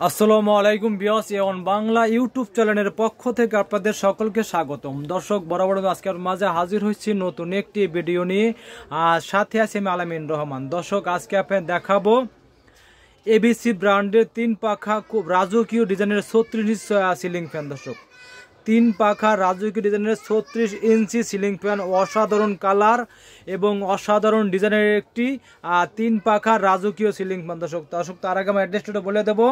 আসসালামু আলাইকুম viewers, A1 Bangla YouTube চ্যানেলের পক্ষ থেকে আপনাদের সকলকে স্বাগতম। দর্শক, বরাবর আজকের মাঝে হাজির হয়েছি নতুন একটি ভিডিও নিয়ে। আর সাথে আছে আমি আলামিন রহমান। দর্শক, আজকে আপনাদের দেখাবো এবিসি ব্র্যান্ডের 3 পাখা খুব রাজকীয় ডিজাইনের 36 ইঞ্চি সিলিং ফ্যান। দর্শক, 3 পাখা রাজকীয় ডিজাইনের 36 ইঞ্চি সিলিং ফ্যান, অসাধারণ কালার এবং অসাধারণ ডিজাইনের একটি 3 পাখা রাজকীয় সিলিং ফ্যান। দর্শক, তার আগে আমার অ্যাড্রেসটা বলে দেবো।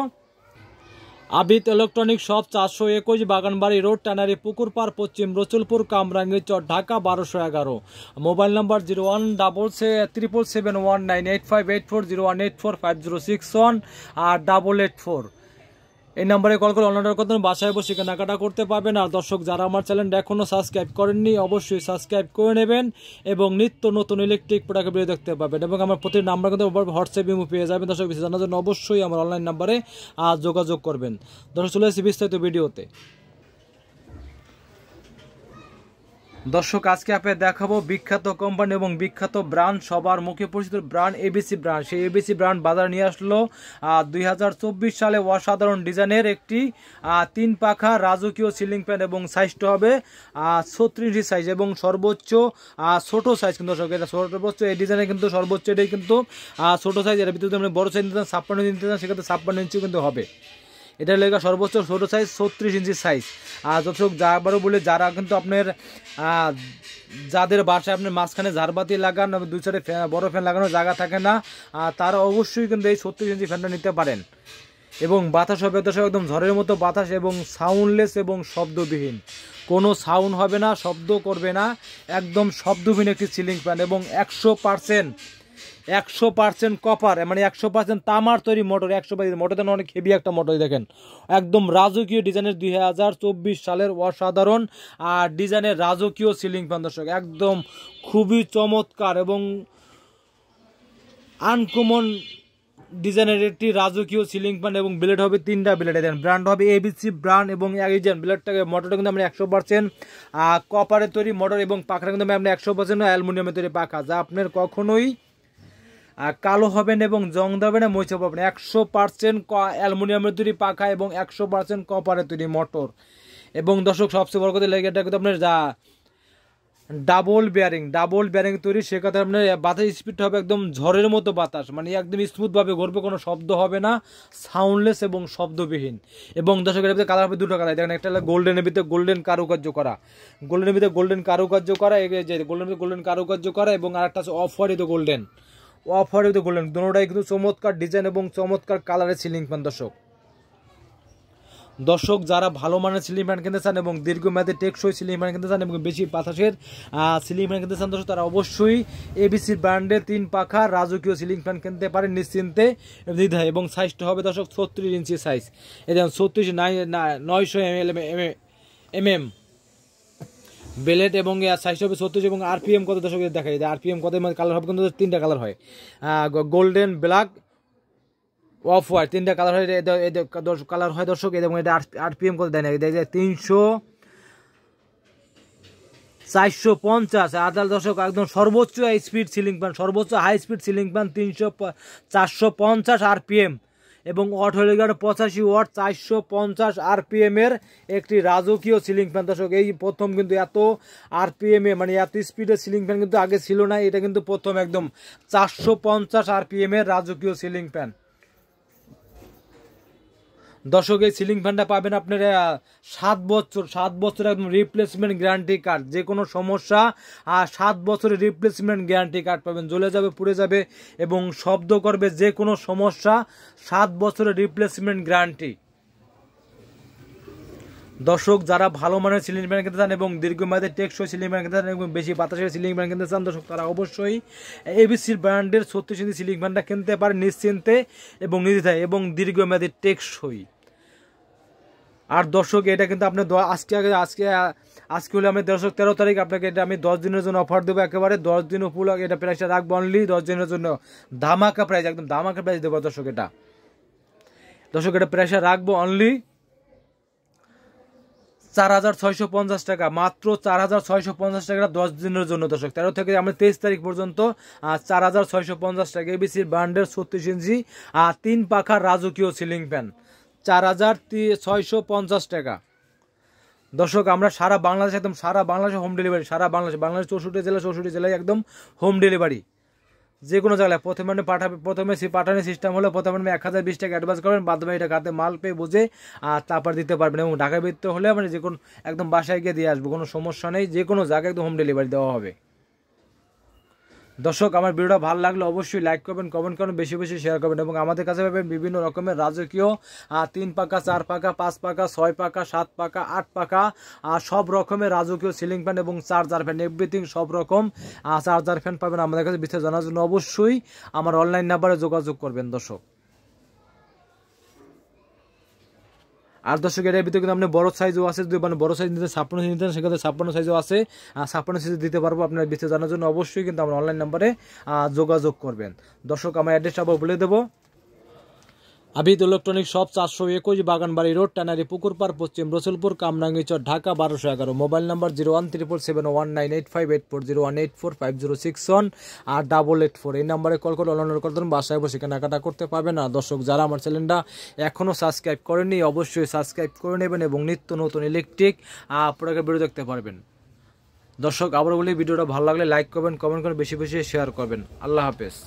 Abid electronic shop, 421 Baganbari road, tannery পুকুর পাড়, পশ্চিম রসুলপুর, কামরাঙ্গীর চর, ঢাকা 1211। মোবাইল নাম্বার 017771985840, 01845061 আর 884। এই নাম্বারে কল করে অনলাইন অর্ডার করতে বাসায় বসে কেনাকাটা করতে পারবেন। আর দর্শক, যারা আমার চ্যানেলটা এখনও সাবস্ক্রাইব করেননি অবশ্যই সাবস্ক্রাইব করে নেবেন এবং নিত্য নতুন ইলেকট্রিক প্রোডাক্ট ভিডিও দেখতে পাবেন। এবং আমার প্রতি নাম্বার কিন্তু হোয়াটসঅ্যাপ ইমো পেয়ে যাবেন। দর্শক, বেশি জানার জন্য অবশ্যই আমার অনলাইন নাম্বারে যোগাযোগ করবেন। দর্শক, চলে এসেছি বিস্তারিত ভিডিওতে। দর্শক, আজকে আপনাদের দেখাবো বিখ্যাত কোম্পানি এবং বিখ্যাত ব্র্যান্ড, সবার মুখে পরিচিত ব্র্যান্ড এবিসি ব্র্যান্ড। সেই এবিসি ব্র্যান্ড বাজার নিয়ে আসলো 2024 সালে অসাধারণ ডিজাইনের একটি 3 পাখা রাজকীয় সিলিং ফ্যান এবং সাইজটা হবে 36 ইঞ্চি সাইজ এবং সর্বোচ্চ ছোট সাইজ। কিন্তু দর্শক, এটা সর্বোচ্চ এই ডিজাইনে কিন্তু সর্বোচ্চ এটাই কিন্তু ছোট সাইজ। এর ভিতরে আপনি বড় সাইজ নিতে চান 56 ইঞ্চি নিতে চান, সেক্ষেত্রে 56 ইঞ্চি কিন্তু হবে। এটা লেখা সর্বোচ্চ ছোটো সাইজ 36 ইঞ্চি সাইজ। আর দর্শক, যাবারও বলে যারা কিন্তু আপনার যাদের বাসায় আপনার মাঝখানে ঝাড়বাতি লাগান, দুই সাইডে বড় ফ্যান লাগানোর জায়গা থাকে না, তারা অবশ্যই কিন্তু এই 36 ইঞ্চি ফ্যানটা নিতে পারেন। এবং বাতাস হবে দর্শক একদম ঝড়ের মতো বাতাস এবং সাউন্ডলেস এবং শব্দবিহীন, কোনো সাউন্ড হবে না, শব্দ করবে না, একদম শব্দবিহীন একটি সিলিং ফ্যান এবং 100% কপার, মানে 100% তামার তৈরি মোটর। 100% মোটরটা অনেক হেভি একটা মোটর। দেখেন, একদম রাজকীয় ডিজাইনের 2024 সালের অসাধারণ ডিজাইনের রাজকীয় সিলিং ফ্যান। দর্শক, একদম খুবই চমৎকার এবং আনকমন ডিজাইনের একটি রাজকীয় সিলিং ফ্যান এবং ব্লেড হবে 3টা ব্লেড। দেন ব্র্যান্ড হবে এবিসি ব্র্যান্ড এবং এই ব্লেডটাকে মোটরটা কিন্তু আমরা 100% কপারের তৈরি মোটর এবং পাখাটা কিন্তু আমরা 100% অ্যালুমিনিয়ামের তৈরি পাখা, যা আপনার কখনোই কালো হবে না এবং জং দেবে না, মইচা পাবে না। 100% অ্যালুমিনিয়ামের তৈরি পাখা এবং 100% কপারের তৈরি মোটর। এবং দর্শক, সবচেয়ে বড় কথা লেগে এটা কিন্তু আপনার যা ডাবল বিয়ারিং তৈরি, সেক্ষেত্রে আপনার বাতাস স্পিডটা হবে একদম ঝড়ের মতো বাতাস, মানে একদম স্মুথভাবে ঘুরবে, কোনো শব্দ হবে না, সাউন্ডলেস এবং শব্দবিহীন। এবং দর্শক, এর ভিতরে কালার হবে 2টা কালার। দেখেন, একটা হলো গোল্ডেনের ভিতরে গোল্ডেন কারুকার্য করা, গোল্ডেন কারুকার্য করা এবং আরেকটা আছে অফ হোয়াইট গোল্ডেন, দুটোটাই কিন্তু চমৎকার ডিজাইন এবং চমৎকার কালারের সিলিং ফ্যান। দর্শক, যারা ভালো মানের সিলিং ফ্যান কিনতে চান এবং দীর্ঘমেয়াদী টেকসই সিলিং ফ্যান কিনতে চান এবং বেশি বাতাসের সিলিং ফ্যান কিনতে চান, দর্শক, তারা অবশ্যই এবিসি ব্র্যান্ডের 3 পাখা রাজকীয় সিলিং ফ্যান কিনতে পারেন নিশ্চিন্তে দ্বিধায়। এবং সাইজটা হবে দর্শক 36 ইঞ্চি সাইজ। এই যেমন 900 mm বেলেট এবং সাইজটা হবে 36 এবং আরপিএম কত দর্শক দেখা যায়। আরপিএম কত কালার হবে কিন্তু 3টা কালার হয়, গোল্ডেন, ব্ল্যাক, অফ হোয়াইট, 3টা কালার হয়। দর্শক, এবং এটা আরপিএম কত দেয় না, 450। আদাল দর্শক, একদম সর্বোচ্চ স্পিড সিলিং ফ্যান, সর্বোচ্চ high speed ceiling fan 450 RPM এবং ওয়াট হয়ে গেল 85 ওয়াট, 450 আরপিএম এর একটি রাজকীয় সিলিং ফ্যান। দর্শক, এই প্রথম কিন্তু এত আরপিএম এ, মানে এত স্পিডের সিলিং ফ্যান কিন্তু আগে ছিল না, এটা কিন্তু প্রথম একদম 450 আরপিএম এর রাজকীয় সিলিং ফ্যান। দর্শক, এই সিলিং ফ্যানটা পাবেন আপনার 7 বছর একদম রিপ্লেসমেন্ট গ্যারান্টি কার্ড, যে কোনো সমস্যা 7 বছরের রিপ্লেসমেন্ট গ্যারান্টি কার্ড পাবেন। জ্বলে যাবে, পুড়ে যাবে এবং শব্দ করবে, যে কোনো সমস্যা 7 বছরের রিপ্লেসমেন্ট গ্যারান্টি। দর্শক, যারা ভালো মানের সিলিং ফ্যান কিনতে চান এবং দীর্ঘমেয়াদী টেকসই সিলিং ফ্যান কিনতে চান এবং বেশি বাতাসের সিলিং ফ্যান কিনতে চান, দর্শক, তারা অবশ্যই এবিসি ব্র্যান্ডের 36 ইঞ্চি সিলিং ফ্যানটা কিনতে পারেন নিশ্চিন্তে এবং নির্দ্বিধায় এবং দীর্ঘমেয়াদী টেকসই। আর দর্শক, এটা কিন্তু আপনি আজকে হলে আমি দর্শক 13 তারিখ আপনাকে এটা আমি 10 দিনের জন্য অফার দেবো, একেবারে 10 দিন উপলক্ষে এটা প্রাইসটা রাখবো অনলি 10 দিনের জন্য, ধামাকা প্রাইস, একদম ধামাকা প্রাইস দেবো দর্শক। এটা প্রাইসটা রাখবো অনলি 4650 টাকা, মাত্র 4650 টাকা 10 দিনের জন্য। দর্শক, 13 থেকে আমরা 23 তারিখ পর্যন্ত 4650 টাকা এবিসির ব্র্যান্ডের 36 ইঞ্চি 3 পাখার রাজকীয় সিলিং ফ্যান। 4,650 টাকা। দর্শক আমরা সারা বাংলাদেশ, একদম সারা বাংলাদেশে হোম ডেলিভারি, সারা বাংলাদেশ 64 জেলায় একদম হোম ডেলিভারি। যে কোনো জায়গায় প্রথমে পাঠানোর সিস্টেম হলো প্রথমে 1020 টাকা অ্যাডভান্স করবেন, বাদ বাকি টাকা হাতে মাল পেয়ে বুঝে আর তারপর দিতে পারবেন। এবং ঢাকায় ভিতরে হলে মানে যে কোনো একদম বাসায় গিয়ে দিয়ে আসবো, কোনো সমস্যা নেই, যে কোনো জায়গায় একদম হোম ডেলিভারি দেওয়া হবে। দর্শক আমার ভিডিওটা ভালো লাগলে অবশ্যই লাইক করবেন, কমেন্ট করবেন, বেশি বেশি শেয়ার করবেন। এবং আমাদের কাছে পাবেন বিভিন্ন রকমের রাজকীয় 3 পাকা, 4 পাকা, 5 পাকা, 6 পাকা, 7 পাকা, 8 পাকা সব রকমের রাজকীয় সিলিং ফ্যান এবং চার্জার ফ্যান, এভরিথিং সব রকম চার্জার ফ্যান পাবেন আমাদের কাছে। বিস্তারিত জানার জন্য অবশ্যই আমার অনলাইন নাম্বারে যোগাযোগ করবেন দর্শক। আর দর্শক এর ভিতরে কিন্তু আপনি বড় সাইজও আছে, যদি মানে বড় সাইজ নিতে 56 নিতেন সেক্ষেত্রে 56 সাইজও আছে, 56 সাইজ দিতে পারবো। আপনার বিস্তারিত জানার জন্য অবশ্যই কিন্তু আমার অনলাইন নাম্বারে যোগাযোগ করবেন দর্শক। আমার অ্যাড্রেসটা আবার বলে দেবো, Abid electronic shop 421 Baganbari road, tannery পুকুরপাড়, পশ্চিম রসুলপুর, কামরাঙ্গীচর, ঢাকা 1211। মোবাইল নাম্বার 01347199584, 0184506 আর 884। এই নাম্বারে কল করে অনলাইন অর্ডার করতে বাসায় বসে কেনাকাটা করতে পারবেন। আর দর্শক যারা আমার চ্যানেলটা এখনও সাবস্ক্রাইব করেননি অবশ্যই সাবস্ক্রাইব করে নেবেন এবং নিত্য নতুন ইলেকট্রিক প্রোডাক্টের ভিডিও দেখতে পারবেন। দর্শক আবার বলি, ভিডিওটা ভালো লাগলে লাইক করবেন, কমেন্ট করবেন, বেশি বেশি শেয়ার করবেন। আল্লাহ হাফেজ।